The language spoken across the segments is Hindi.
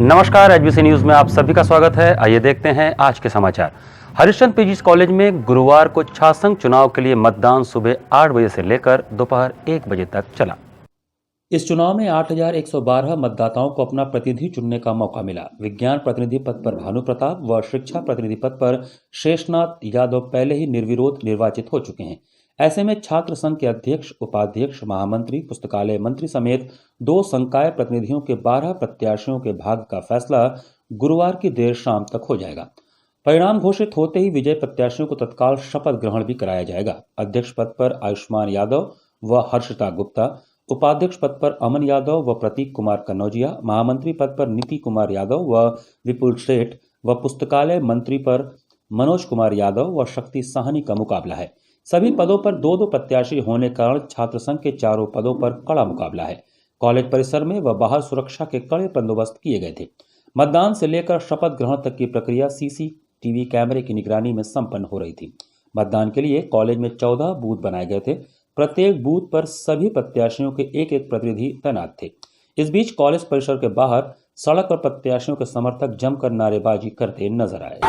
नमस्कार, एचबीसी न्यूज में आप सभी का स्वागत है। आइए देखते हैं आज के समाचार। हरिश्चंद्र पीजी कॉलेज में गुरुवार को छात्रसंघ चुनाव के लिए मतदान सुबह 8 बजे से लेकर दोपहर 1 बजे तक चला। इस चुनाव में 8,112 मतदाताओं को अपना प्रतिनिधि चुनने का मौका मिला। विज्ञान प्रतिनिधि पद पर भानु प्रताप व शिक्षा प्रतिनिधि पद पर शेषनाथ यादव पहले ही निर्विरोध निर्वाचित हो चुके हैं। ऐसे में छात्र संघ के अध्यक्ष, उपाध्यक्ष, महामंत्री, पुस्तकालय मंत्री समेत 2 संकाय प्रतिनिधियों के 12 प्रत्याशियों के भाग्य का फैसला गुरुवार की देर शाम तक हो जाएगा। परिणाम घोषित होते ही विजय प्रत्याशियों को तत्काल शपथ ग्रहण भी कराया जाएगा। अध्यक्ष पद पर आयुष्मान यादव व हर्षिता गुप्ता, उपाध्यक्ष पद पर अमन यादव व प्रतीक कुमार कन्नौजिया, महामंत्री पद पर नीति कुमार यादव व विपुल सेठ व पुस्तकालय मंत्री पर मनोज कुमार यादव व शक्ति साहनी का मुकाबला है। सभी पदों पर 2-2 प्रत्याशी होने के कारण छात्र संघ के चारों पदों पर कड़ा मुकाबला है। कॉलेज परिसर में व बाहर सुरक्षा के कड़े बंदोबस्त किए गए थे। मतदान से लेकर शपथ ग्रहण तक की प्रक्रिया सीसीटीवी कैमरे की निगरानी में संपन्न हो रही थी। मतदान के लिए कॉलेज में 14 बूथ बनाए गए थे। प्रत्येक बूथ पर सभी प्रत्याशियों के एक प्रतिनिधि तैनात थे। इस बीच कॉलेज परिसर के बाहर सड़क पर प्रत्याशियों के समर्थक जमकर नारेबाजी करते नजर आए।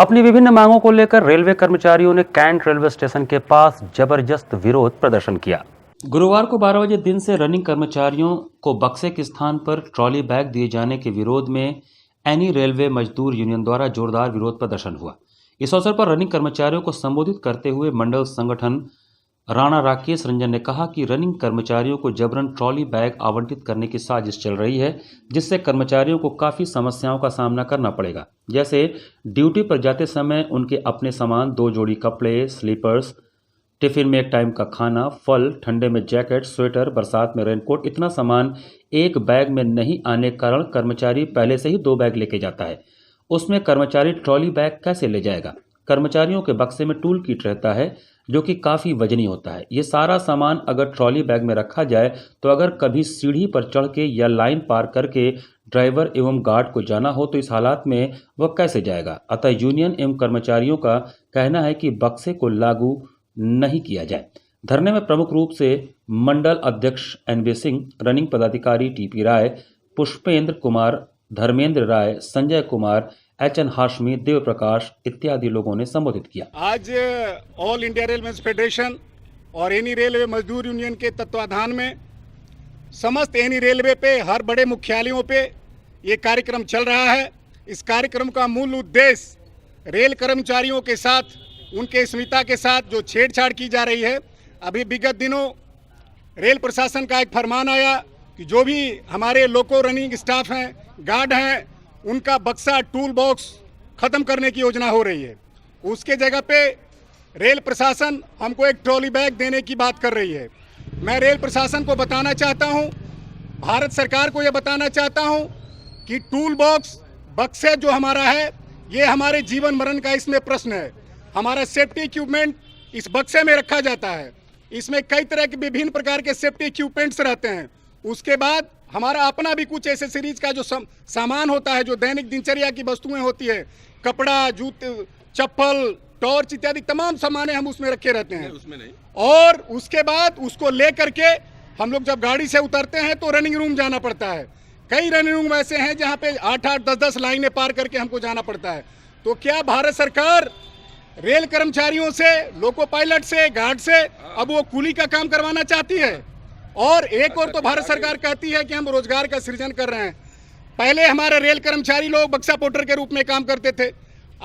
अपनी विभिन्न मांगों को लेकर रेलवे कर्मचारियों ने कैंट रेलवे स्टेशन के पास जबरदस्त विरोध प्रदर्शन किया। गुरुवार को 12 बजे दिन से रनिंग कर्मचारियों को बक्से के स्थान पर ट्रॉली बैग दिए जाने के विरोध में एनी रेलवे मजदूर यूनियन द्वारा जोरदार विरोध प्रदर्शन हुआ। इस अवसर पर रनिंग कर्मचारियों को संबोधित करते हुए मंडल संगठन राणा राकेश रंजन ने कहा कि रनिंग कर्मचारियों को जबरन ट्रॉली बैग आवंटित करने की साजिश चल रही है, जिससे कर्मचारियों को काफ़ी समस्याओं का सामना करना पड़ेगा। जैसे ड्यूटी पर जाते समय उनके अपने सामान, 2 जोड़ी कपड़े, स्लीपर्स, टिफिन में एक टाइम का खाना, फल, ठंडे में जैकेट, स्वेटर, बरसात में रेनकोट, इतना सामान एक बैग में नहीं आने के कारण कर्मचारी पहले से ही 2 बैग लेके जाता है। उसमें कर्मचारी ट्रॉली बैग कैसे ले जाएगा? कर्मचारियों के बक्से में टूल किट रहता है जो कि काफ़ी वजनी होता है। ये सारा सामान अगर ट्रॉली बैग में रखा जाए तो अगर कभी सीढ़ी पर चढ़ के या लाइन पार करके ड्राइवर एवं गार्ड को जाना हो तो इस हालात में वह कैसे जाएगा? अतः यूनियन एवं कर्मचारियों का कहना है कि बक्से को लागू नहीं किया जाए। धरने में प्रमुख रूप से मंडल अध्यक्ष एनबी सिंह, रनिंग पदाधिकारी टीपी राय, पुष्पेंद्र कुमार, धर्मेंद्र राय, संजय कुमार, एचएन हाशमी, देव प्रकाश इत्यादि लोगों ने संबोधित किया। आज ऑल इंडिया रेलवे फेडरेशन और एनी रेलवे मजदूर यूनियन के तत्वाधान में समस्त एनी रेलवे पे हर बड़े मुख्यालयों पे ये कार्यक्रम चल रहा है। इस कार्यक्रम का मूल उद्देश्य रेल कर्मचारियों के साथ, उनके अस्मिता के साथ जो छेड़छाड़ की जा रही है। अभी विगत दिनों रेल प्रशासन का एक फरमान आया कि जो भी हमारे लोको रनिंग स्टाफ हैं, गार्ड हैं, उनका बक्सा, टूल बॉक्स ख़त्म करने की योजना हो रही है। उसके जगह पे रेल प्रशासन हमको एक ट्रॉली बैग देने की बात कर रही है। मैं रेल प्रशासन को बताना चाहता हूं, भारत सरकार को यह बताना चाहता हूं कि टूल बॉक्स, बक्से जो हमारा है, ये हमारे जीवन मरण का इसमें प्रश्न है। हमारा सेफ्टी इक्विपमेंट इस बक्से में रखा जाता है। इसमें कई तरह के विभिन्न प्रकार के सेफ्टी इक्विपमेंट्स रहते हैं। उसके बाद हमारा अपना भी कुछ एसेसरीज का जो सामान होता है, जो दैनिक दिनचर्या की वस्तुएं होती है, कपड़ा, जूते, चप्पल, टॉर्च इत्यादि तमाम सामानें हम उसमें रखे रहते हैं। उसमें नहीं। और उसके बाद उसको ले करके हम लोग जब गाड़ी से उतरते हैं तो रनिंग रूम जाना पड़ता है। कई रनिंग रूम ऐसे हैं जहाँ पे 8-8, 10-10 लाइनें पार करके हमको जाना पड़ता है। तो क्या भारत सरकार रेल कर्मचारियों से, लोको पायलट से, गार्ड से अब वो कूली का काम करवाना चाहती है? और एक और तो भारत सरकार कहती है कि हम रोजगार का सृजन कर रहे हैं। पहले हमारे रेल कर्मचारी लोग बक्सा पोर्टर के रूप में काम करते थे,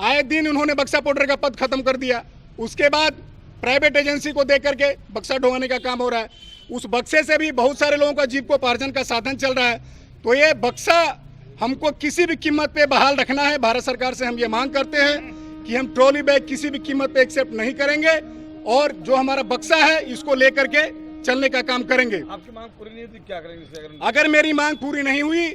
आए दिन उन्होंने बक्सा पोर्टर का पद खत्म कर दिया। उसके बाद प्राइवेट एजेंसी को दे करके बक्सा ढोवाने का काम हो रहा है। उस बक्से से भी बहुत सारे लोगों का जीविकोपार्जन का साधन चल रहा है। तो ये बक्सा हमको किसी भी कीमत पे बहाल रखना है। भारत सरकार से हम ये मांग करते हैं कि हम ट्रॉली बैग किसी भी कीमत पे एक्सेप्ट नहीं करेंगे और जो हमारा बक्सा है इसको लेकर के चलने का काम करेंगे। आपकी मांग पूरी नहीं हुई तो क्या करेंगे? अगर मेरी मांग पूरी नहीं हुई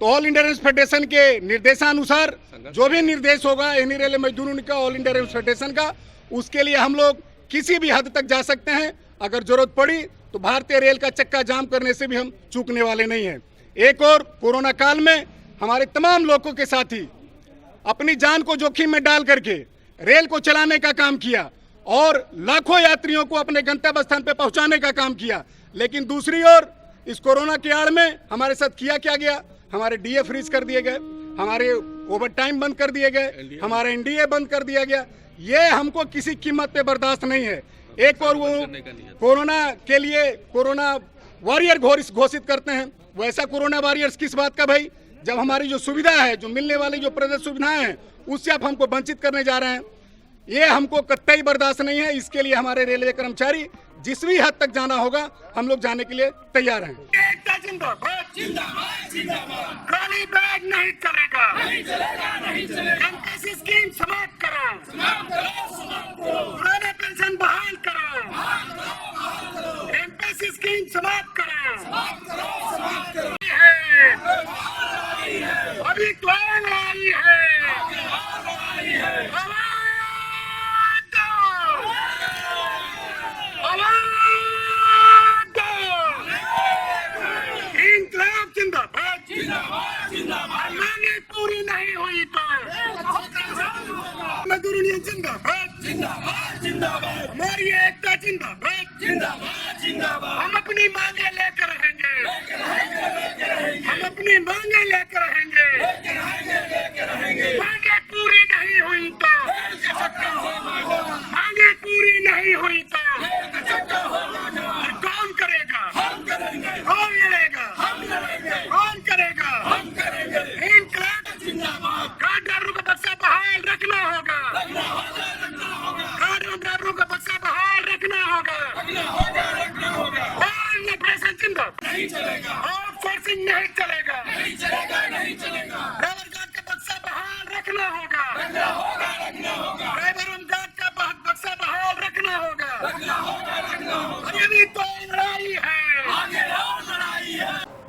तो ऑल इंडिया रेल फेडरेशन के निर्देशानुसार जो भी निर्देश होगा एनी रेल मजदूर यूनियन का, ऑल इंडिया रेल फेडरेशन का, उसके लिए हम लोग किसी भी हद तक जा सकते हैं। अगर जरूरत पड़ी तो भारतीय रेल का चक्का जाम करने से भी हम चूकने वाले नहीं हैं। एक और कोरोना काल में हमारे तमाम लोगों के साथी अपनी जान को जोखिम में डाल करके रेल को चलाने का काम किया और लाखों यात्रियों को अपने गंतव्य स्थान पर पहुंचाने का काम किया। लेकिन दूसरी ओर इस कोरोना के आड़ में हमारे साथ किया क्या गया? हमारे डीए फ्रीज कर दिए गए, हमारे ओवर टाइम बंद कर दिए गए, हमारा एनडीए बंद कर दिया गया। ये हमको किसी कीमत पे बर्दाश्त नहीं है। एक और वो कोरोना के लिए कोरोना वॉरियर घोषित करते हैं। वैसा कोरोना वॉरियर्स किस बात का भाई, जब हमारी जो सुविधा है, जो मिलने वाली जो प्रदेश सुविधाएं हैं, उससे आप हमको वंचित करने जा रहे हैं। ये हमको कतई बर्दाश्त नहीं है। इसके लिए हमारे रेलवे कर्मचारी जिस भी हद तक जाना होगा हम लोग जाने के लिए तैयार हैं। ट्रॉली बैग नहीं चलेगा, एमपीएससी स्कीम समाप्त करो, पुराने पेंशन बहाल करो, एमपीएससी स्कीम समाप्त करो। अभी तो आई है, मांगे पूरी नहीं हुई तो मजदूर यूनियन जिंदाबाद, हमारी एकता जिंदाबाद। हम अपनी मांगे लेकर रहेंगे, मांगे पूरी नहीं हुई तो कौन करेगा? कौन लड़ेगा? कौन करेगा? ड्राइवरों का बक्सा बहाल रखना होगा, ड्राइवरों का बक्सा बहाल रखना होगा। ऑपरेशन जिंदाबाद नहीं चलेगा, आउटसोर्सिंग नहीं चलेगा, ड्राइवर गार्ड का बक्सा बहाल रखना होगा, ड्राइवर गार्ड का बक्सा बहाल रखना होगा। अरे भी तो लड़ाई है।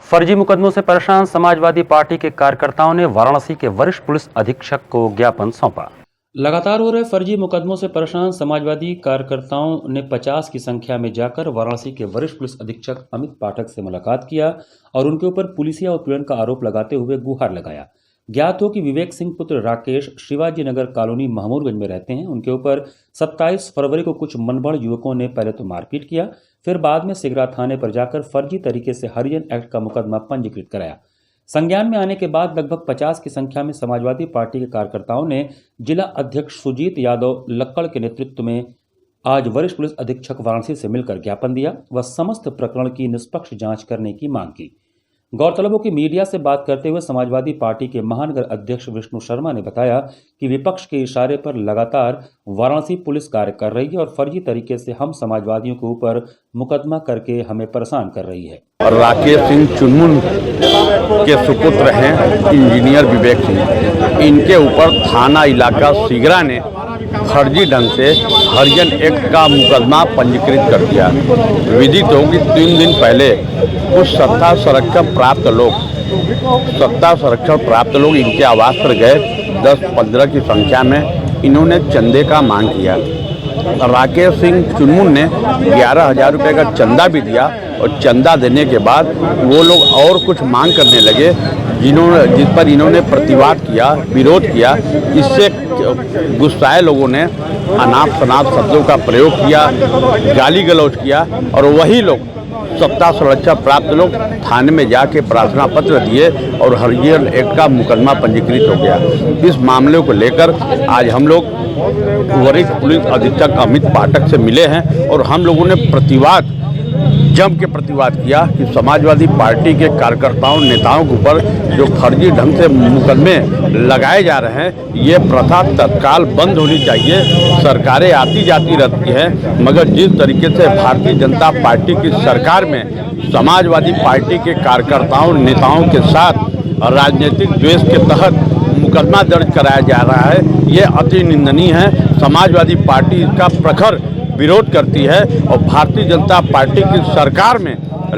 फर्जी मुकदमों से परेशान समाजवादी पार्टी के कार्यकर्ताओं ने वाराणसी के वरिष्ठ पुलिस अधीक्षक को ज्ञापन सौंपा। लगातार हो रहे फर्जी मुकदमों से परेशान समाजवादी कार्यकर्ताओं ने 50 की संख्या में जाकर वाराणसी के वरिष्ठ पुलिस अधीक्षक अमित पाठक से मुलाकात किया और उनके ऊपर पुलिसिया उत्पीड़न का आरोप लगाते हुए गुहार लगाया। ज्ञात हो कि विवेक सिंह पुत्र राकेश शिवाजी नगर कॉलोनी महमूदगंज में रहते हैं। उनके ऊपर 27 फरवरी को कुछ मनबड़ युवकों ने पहले तो मारपीट किया, फिर बाद में सिगरा थाने पर जाकर फर्जी तरीके से हरिजन एक्ट का मुकदमा पंजीकृत कराया। संज्ञान में आने के बाद लगभग 50 की संख्या में समाजवादी पार्टी के कार्यकर्ताओं ने जिला अध्यक्ष सुजीत यादव लक्कड़ के नेतृत्व में आज वरिष्ठ पुलिस अधीक्षक वाराणसी से मिलकर ज्ञापन दिया व समस्त प्रकरण की निष्पक्ष जांच करने की मांग की। गौरतलब हो कि मीडिया से बात करते हुए समाजवादी पार्टी के महानगर अध्यक्ष विष्णु शर्मा ने बताया कि विपक्ष के इशारे पर लगातार वाराणसी पुलिस कार्य कर रही है और फर्जी तरीके से हम समाजवादियों के ऊपर मुकदमा करके हमें परेशान कर रही है। राकेश सिंह चुनमुन के सुपुत्र हैं इंजीनियर विवेक सिंह, इनके ऊपर थाना इलाका सिगरा ने फर्जी ढंग से हरिजन एक्ट का मुकदमा पंजीकृत कर दिया। विदित हो कि 3 दिन पहले कुछ सत्ता संरक्षण प्राप्त लोग इनके आवास पर गए। 10-15 की संख्या में इन्होंने चंदे का मांग किया। राकेश सिंह चुनमुन ने 11,000 रुपये का चंदा भी दिया और चंदा देने के बाद वो लोग और कुछ मांग करने लगे जिस पर इन्होंने प्रतिवाद किया, विरोध किया। इससे गुस्साए लोगों ने अनाप शनाप शब्दों का प्रयोग किया, गाली गलौज किया और वही लोग सत्ता सुरक्षा प्राप्त लोग थाने में जाके प्रार्थना पत्र दिए और हरिजन एक्ट का मुकदमा पंजीकृत हो गया। इस मामले को लेकर आज हम लोग वरिष्ठ पुलिस अधीक्षक अमित पाठक से मिले हैं और हम लोगों ने जम के प्रतिवाद किया कि समाजवादी पार्टी के कार्यकर्ताओं नेताओं के ऊपर जो फर्जी ढंग से मुकदमे लगाए जा रहे हैं, ये प्रथा तत्काल बंद होनी चाहिए। सरकारें आती जाती रहती हैं, मगर जिस तरीके से भारतीय जनता पार्टी की सरकार में समाजवादी पार्टी के कार्यकर्ताओं नेताओं के साथ राजनीतिक द्वेष के तहत मुकदमा दर्ज कराया जा रहा है, ये अति निंदनीय है। समाजवादी पार्टी इसका प्रखर विरोध करती है और भारतीय जनता पार्टी की सरकार में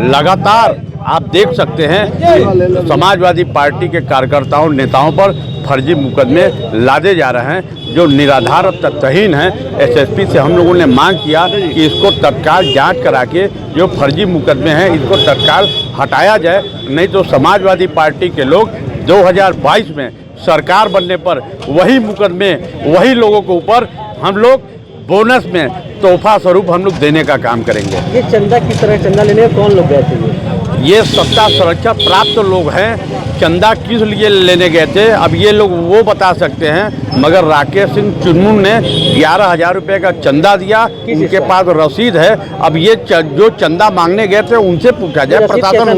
लगातार आप देख सकते हैं कि समाजवादी पार्टी के कार्यकर्ताओं नेताओं पर फर्जी मुकदमे लादे जा रहे हैं जो निराधार और तथ्यहीन हैं। एसएसपी से हम लोगों ने मांग किया कि इसको तत्काल जांच करा के जो फर्जी मुकदमे हैं इसको तत्काल हटाया जाए, नहीं तो समाजवादी पार्टी के लोग 2022 में सरकार बनने पर वही मुकदमे वही लोगों के ऊपर हम लोग बोनस में तोहफा स्वरूप हम लोग देने का काम करेंगे। ये चंदा किस तरह चंदा लेने कौन लोग गए थे? ये सत्ता सुरक्षा प्राप्त लोग हैं। चंदा किस लिए लेने गए थे अब ये लोग वो बता सकते हैं, मगर राकेश सिंह चुनमुन ने 11,000 रुपये का चंदा दिया, उनके पास रसीद है। अब ये जो चंदा मांगने गए थे उनसे पूछा जाए, प्रशासन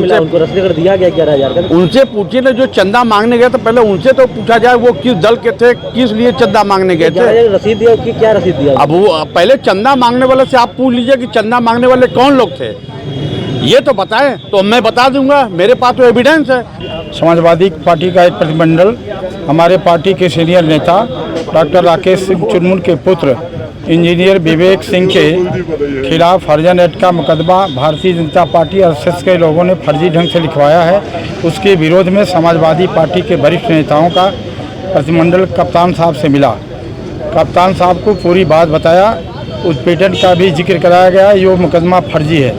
उनसे पूछिए ना। जो चंदा मांगने गए थे पहले उनसे तो पूछा जाए वो किस दल के थे, किस लिए चंदा मांगने गए थे। रसीद दिया कि क्या रसीद दिया? अब वो पहले चंदा मांगने वाले से आप पूछ लीजिए कि चंदा मांगने वाले कौन लोग थे, ये तो बताएं तो मैं बता दूंगा, मेरे पास तो एविडेंस है। समाजवादी पार्टी का एक प्रतिनिधिमंडल हमारे पार्टी के सीनियर नेता डॉक्टर राकेश सिंह चुनमुन के पुत्र इंजीनियर विवेक सिंह के खिलाफ हरिजन एक्ट का मुकदमा भारतीय जनता पार्टी आरएसएस के लोगों ने फर्जी ढंग से लिखवाया है। उसके विरोध में समाजवादी पार्टी के वरिष्ठ नेताओं का प्रतिनिधिमंडल कप्तान साहब से मिला। कप्तान साहब को पूरी बात बताया, उत्पीड़न का भी जिक्र कराया गया। ये मुकदमा फर्जी है।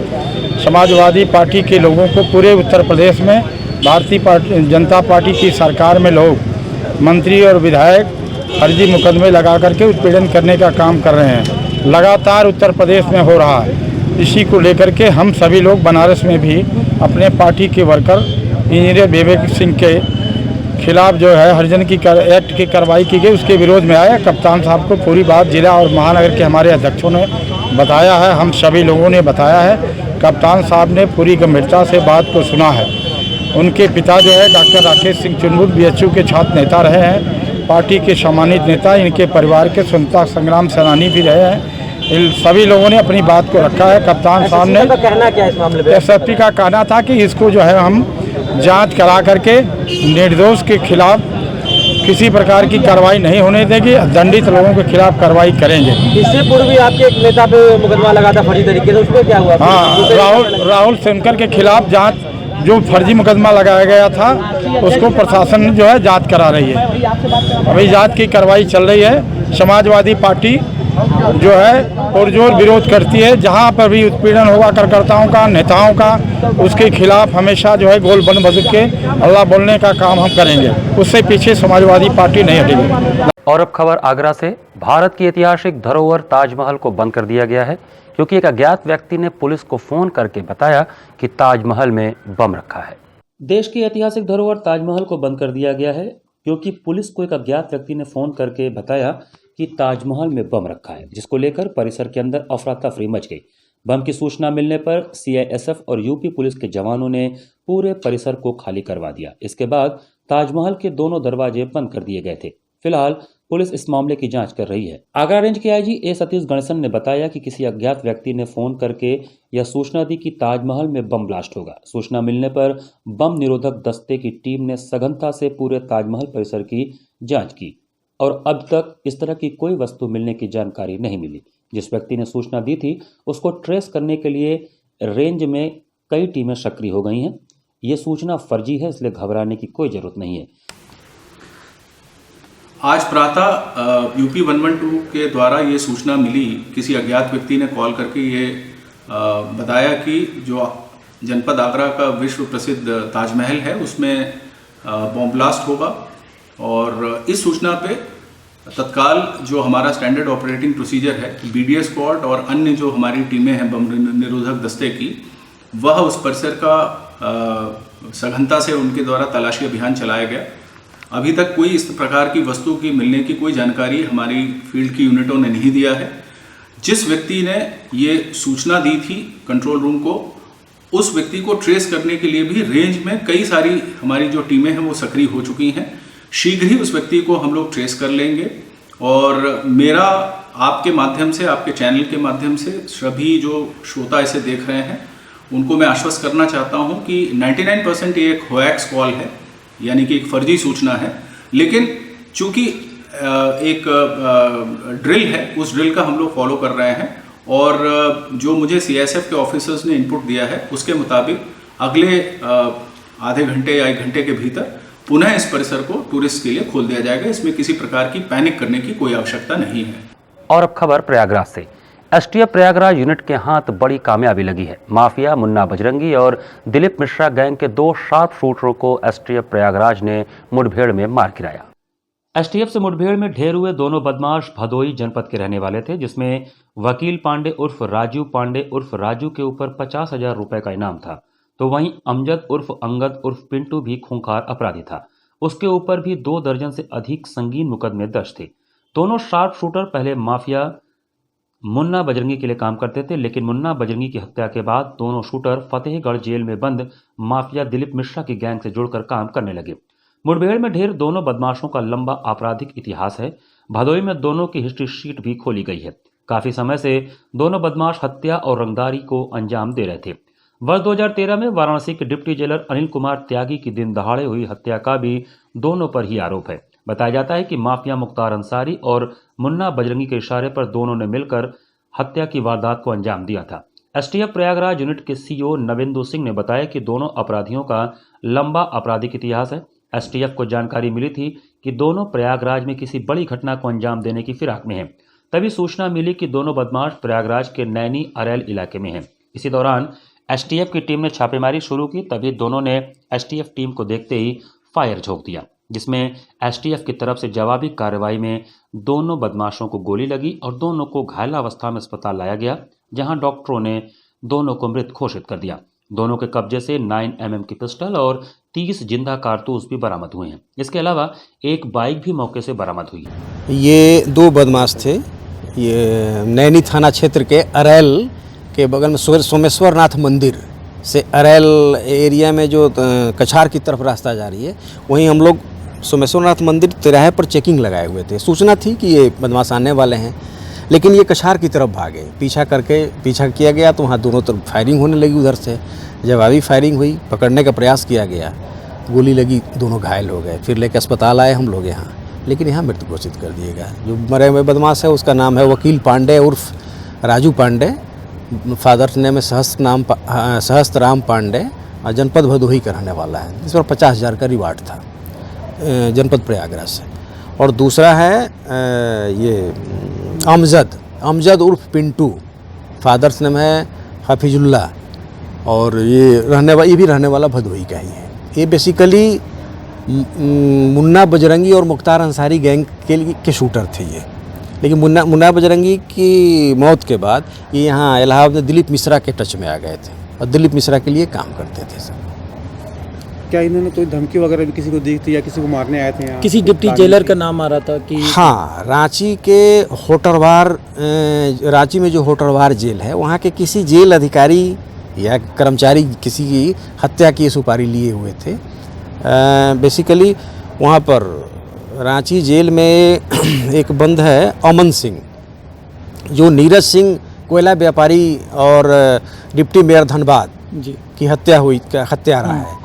समाजवादी पार्टी के लोगों को पूरे उत्तर प्रदेश में भारतीय जनता पार्टी की सरकार में लोग मंत्री और विधायक फर्जी मुकदमे लगा करके उत्पीड़न करने का काम कर रहे हैं, लगातार उत्तर प्रदेश में हो रहा है। इसी को लेकर के हम सभी लोग बनारस में भी अपने पार्टी के वर्कर इंजीनियर विवेक सिंह के खिलाफ जो है हरिजन की एक्ट की कार्रवाई की गई, उसके विरोध में आया। कप्तान साहब को पूरी बात जिला और महानगर के हमारे अध्यक्षों ने बताया है, हम सभी लोगों ने बताया है। कप्तान साहब ने पूरी गंभीरता से बात को सुना है। उनके पिता जो है डॉक्टर राकेश सिंह चुनमुन बीएचयू के छात्र नेता रहे हैं, पार्टी के सम्मानित नेता, इनके परिवार के स्वतंत्रता संग्राम सेनानी भी रहे हैं। इन सभी लोगों ने अपनी बात को रखा है। कप्तान साहब ने कहना क्या इस मामले में? एसएसपी का कहना था कि इसको जो है हम जांच करा करके निर्दोष के खिलाफ किसी प्रकार की कार्रवाई नहीं होने देंगे, दंडित लोगों के खिलाफ कार्रवाई करेंगे। इससे पूर्व भी आपके एक नेता पे मुकदमा लगा था फर्जी तरीके से, उसमें क्या हुआ? हाँ, राहुल सेमकर के खिलाफ जांच जो फर्जी मुकदमा लगाया गया था उसको प्रशासन जो है जांच करा रही है। अभी जांच की कार्रवाई चल रही है। समाजवादी पार्टी जो है पुरजोर विरोध करती है। जहां पर भी उत्पीड़न होगा कार्यकर्ताओं का, नेताओं का, उसके खिलाफ हमेशा जो है गोल बंद बजुक के अल्लाह बोलने का काम हम करेंगे। उससे पीछे समाजवादी पार्टी नहीं हटेगी। और अब खबर आगरा से। भारत की ऐतिहासिक धरोहर ताजमहल को बंद कर दिया गया है क्योंकि एक अज्ञात व्यक्ति ने पुलिस को फोन करके बताया कि ताजमहल में बम रखा है। देश की ऐतिहासिक धरोहर ताजमहल को बंद कर दिया गया है क्योंकि पुलिस को एक अज्ञात व्यक्ति ने फोन करके बताया कि ताजमहल में बम रखा है, जिसको लेकर परिसर के अंदर अफरा तफरी मच गई। बम की सूचना मिलने पर सीआईएसएफ और यूपी पुलिस के जवानों ने पूरे परिसर को खाली करवा दिया। इसके बाद ताजमहल के दोनों दरवाजे बंद कर दिए गए थे। फिलहाल पुलिस इस मामले की जांच कर रही है। आगरा रेंज के आईजी ए सतीश गणेशन ने बताया कि किसी अज्ञात व्यक्ति ने फोन करके यह सूचना दी कि ताजमहल में बम ब्लास्ट होगा। सूचना मिलने पर बम निरोधक दस्ते की टीम ने सघनता से पूरे ताजमहल परिसर की जांच की और अब तक इस तरह की कोई वस्तु मिलने की जानकारी नहीं मिली। जिस व्यक्ति ने सूचना दी थी उसको ट्रेस करने के लिए रेंज में कई टीमें सक्रिय हो गई हैं। ये सूचना फर्जी है, इसलिए घबराने की कोई जरूरत नहीं है। आज प्रातः यूपी 112 के द्वारा ये सूचना मिली, किसी अज्ञात व्यक्ति ने कॉल करके ये बताया कि जो जनपद आगरा का विश्व प्रसिद्ध ताजमहल है उसमें बॉम्ब ब्लास्ट होगा। और इस सूचना पे तत्काल जो हमारा स्टैंडर्ड ऑपरेटिंग प्रोसीजर है, BDA स्क्वाड और अन्य जो हमारी टीमें हैं बम निरोधक दस्ते की, वह उस परिसर का सघनता से उनके द्वारा तलाशी अभियान चलाया गया। अभी तक कोई इस प्रकार की वस्तु की मिलने की कोई जानकारी हमारी फील्ड की यूनिटों ने नहीं दिया है। जिस व्यक्ति ने ये सूचना दी थी कंट्रोल रूम को, उस व्यक्ति को ट्रेस करने के लिए भी रेंज में कई सारी हमारी जो टीमें हैं वो सक्रिय हो चुकी हैं। शीघ्र ही उस व्यक्ति को हम लोग ट्रेस कर लेंगे। और मेरा आपके माध्यम से, आपके चैनल के माध्यम से सभी जो श्रोता इसे देख रहे हैं उनको मैं आश्वस्त करना चाहता हूं कि 99% ये एक होएक्स कॉल है, यानी कि एक फर्जी सूचना है। लेकिन चूंकि एक ड्रिल है, उस ड्रिल का हम लोग फॉलो कर रहे हैं और जो मुझे CISF के ऑफिसर्स ने इनपुट दिया है उसके मुताबिक अगले आधे घंटे या 1 घंटे के भीतर पुनः इस परिसर को टूरिस्ट के लिए खोल दिया जाएगा। इसमें किसी प्रकार की पैनिक करने की कोई आवश्यकता नहीं है। और अब खबर प्रयागराज से। STF प्रयागराज यूनिट के हाथ बड़ी कामयाबी लगी है। माफिया मुन्ना बजरंगी और दिलीप मिश्रा गैंग के 2 शार्प शूटरों को STF प्रयागराज ने मुठभेड़ में मार गिराया। STF से मुठभेड़ में ढेर हुए दोनों बदमाश भदोई जनपद के रहने वाले थे, जिसमें वकील पांडे उर्फ राजू पांडे उर्फ राजू के ऊपर 50,000 रुपए का इनाम था। तो वहीं अमजद उर्फ अंगद उर्फ पिंटू भी खूंखार अपराधी था। उसके ऊपर भी 2 दर्जन से अधिक संगीन मुकदमे दर्ज थे। दोनों शार्प शूटर पहले माफिया मुन्ना बजरंगी के लिए काम करते थे, लेकिन मुन्ना बजरंगी की हत्या के बाद दोनों शूटर फतेहगढ़ जेल में बंद माफिया दिलीप मिश्रा की गैंग से जुड़कर काम करने लगे। मुठभेड़ में ढेर दोनों बदमाशों का लंबा आपराधिक इतिहास है। भदोई में दोनों की हिस्ट्री शीट भी खोली गई है। काफी समय से दोनों बदमाश हत्या और रंगदारी को अंजाम दे रहे थे। वर्ष 2013 में वाराणसी के डिप्टी जेलर अनिल कुमार त्यागी की दिन दहाड़े हुई हत्या का भी दोनों पर ही आरोप है। बताया जाता है कि माफिया मुख्तार अंसारी और मुन्ना बजरंगी के इशारे पर दोनों ने मिलकर हत्या की वारदात को अंजाम दिया था। STF प्रयागराज यूनिट के CEO नवेंदु सिंह ने बताया कि दोनों अपराधियों का लंबा आपराधिक इतिहास है। STF को जानकारी मिली थी कि दोनों प्रयागराज में किसी बड़ी घटना को अंजाम देने की फिराक में हैं। तभी सूचना मिली कि दोनों बदमाश प्रयागराज के नैनी अरेल इलाके में हैं। इसी दौरान STF की टीम ने छापेमारी शुरू की। तभी दोनों ने STF टीम को देखते ही फायर झोंक दिया, जिसमें STF की तरफ से जवाबी कार्रवाई में दोनों बदमाशों को गोली लगी और दोनों को घायलावस्था में अस्पताल लाया गया, जहां डॉक्टरों ने दोनों को मृत घोषित कर दिया। दोनों के कब्जे से 9mm की पिस्टल और 30 जिंदा कारतूस भी बरामद हुए हैं। इसके अलावा एक बाइक भी मौके से बरामद हुई है। ये 2 बदमाश थे। ये नैनी थाना क्षेत्र के अरेल के बगल में सोमेश्वरनाथ मंदिर से अरेल एरिया में जो कछार की तरफ रास्ता जा रही है, वहीं हम लोग सोमेश्वरनाथ मंदिर तिराहे पर चेकिंग लगाए हुए थे। सूचना थी कि ये बदमाश आने वाले हैं, लेकिन ये कछार की तरफ भागे। पीछा किया गया तो वहाँ दोनों तरफ फायरिंग होने लगी। उधर से जवाबी फायरिंग हुई, पकड़ने का प्रयास किया गया, गोली लगी, दोनों घायल हो गए। फिर लेकर अस्पताल आए हम लोग यहाँ, लेकिन यहाँ मृत घोषित कर दिए गए। जो मरे हुए बदमाश है उसका नाम है वकील पांडे उर्फ राजू पांडे, फादर नेम में सहस्त्रराम पांडे, और जनपद भदोही का रहने वाला है। इस पर 50,000 का रिवार्ड था जनपद प्रयागराज से। और दूसरा है ये अमजद उर्फ पिंटू, फादर नेम है हफीजुल्ला, और ये भी रहने वाला भदोही का ही है। ये बेसिकली मुन्ना बजरंगी और मुख्तार अंसारी गैंग के शूटर थे ये। लेकिन मुन्ना बजरंगी की मौत के बाद ये यहाँ इलाहाबाद में दिलीप मिश्रा के टच में आ गए थे और दिलीप मिश्रा के लिए काम करते थे सब। क्या इन्होंने कोई धमकी वगैरह भी किसी को दी थी या किसी को मारने आए थे यहाँ? किसी डिप्टी जेलर का नाम आ रहा था कि हाँ, रांची के रांची में जो होटरवार जेल है, वहाँ के किसी जेल अधिकारी या कर्मचारी किसी की हत्या की सुपारी लिए हुए थे। बेसिकली वहाँ पर रांची जेल में एक बंद है अमन सिंह, जो नीरज सिंह कोयला व्यापारी और डिप्टी मेयर धनबाद की हत्या रहा है।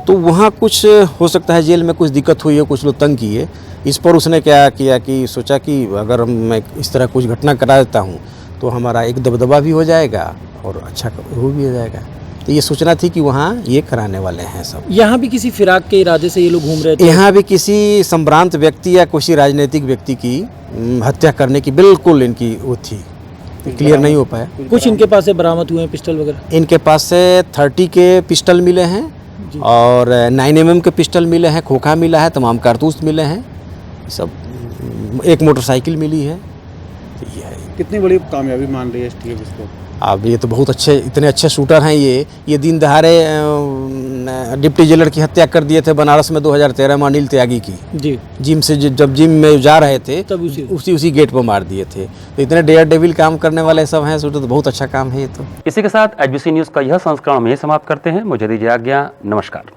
तो वहाँ कुछ हो सकता है जेल में कुछ दिक्कत हुई है, कुछ लोग तंग किए। इस पर उसने क्या किया कि सोचा कि अगर मैं इस तरह कुछ घटना करा देता हूँ तो हमारा एक दबदबा भी हो जाएगा और अच्छा हो भी हो जाएगा। तो ये सूचना थी कि वहाँ ये कराने वाले हैं सब। यहाँ भी किसी फिराक के इरादे से ये लोग घूम रहे थे? यहाँ भी किसी संभ्रांत व्यक्ति या किसी राजनीतिक व्यक्ति की हत्या करने की बिल्कुल इनकी वो थी, क्लियर नहीं हो पाया। कुछ इनके पास से बरामद हुए हैं पिस्टल वगैरह? इनके पास से 30 के पिस्टल मिले हैं और 9mm के पिस्टल मिले हैं, खोखा मिला है, तमाम कारतूस मिले हैं, सब एक मोटरसाइकिल मिली है। तो ये है। कितनी बड़ी कामयाबी मान रही है STF इसको? अब ये तो बहुत अच्छे, इतने अच्छे शूटर हैं ये दिन दहाड़े डिप्टी जेलर की हत्या कर दिए थे बनारस में 2013 में अनिल त्यागी की जी। जिम से जब जिम में जा रहे थे तब उसी गेट पर मार दिए थे। तो इतने डेयर डेविल काम करने वाले सब हैं शूटर, तो बहुत अच्छा काम है ये तो। इसी के साथ HBC न्यूज़ का यह संस्करण हम यही समाप्त करते हैं। मुझे दीजिए आज्ञा, नमस्कार।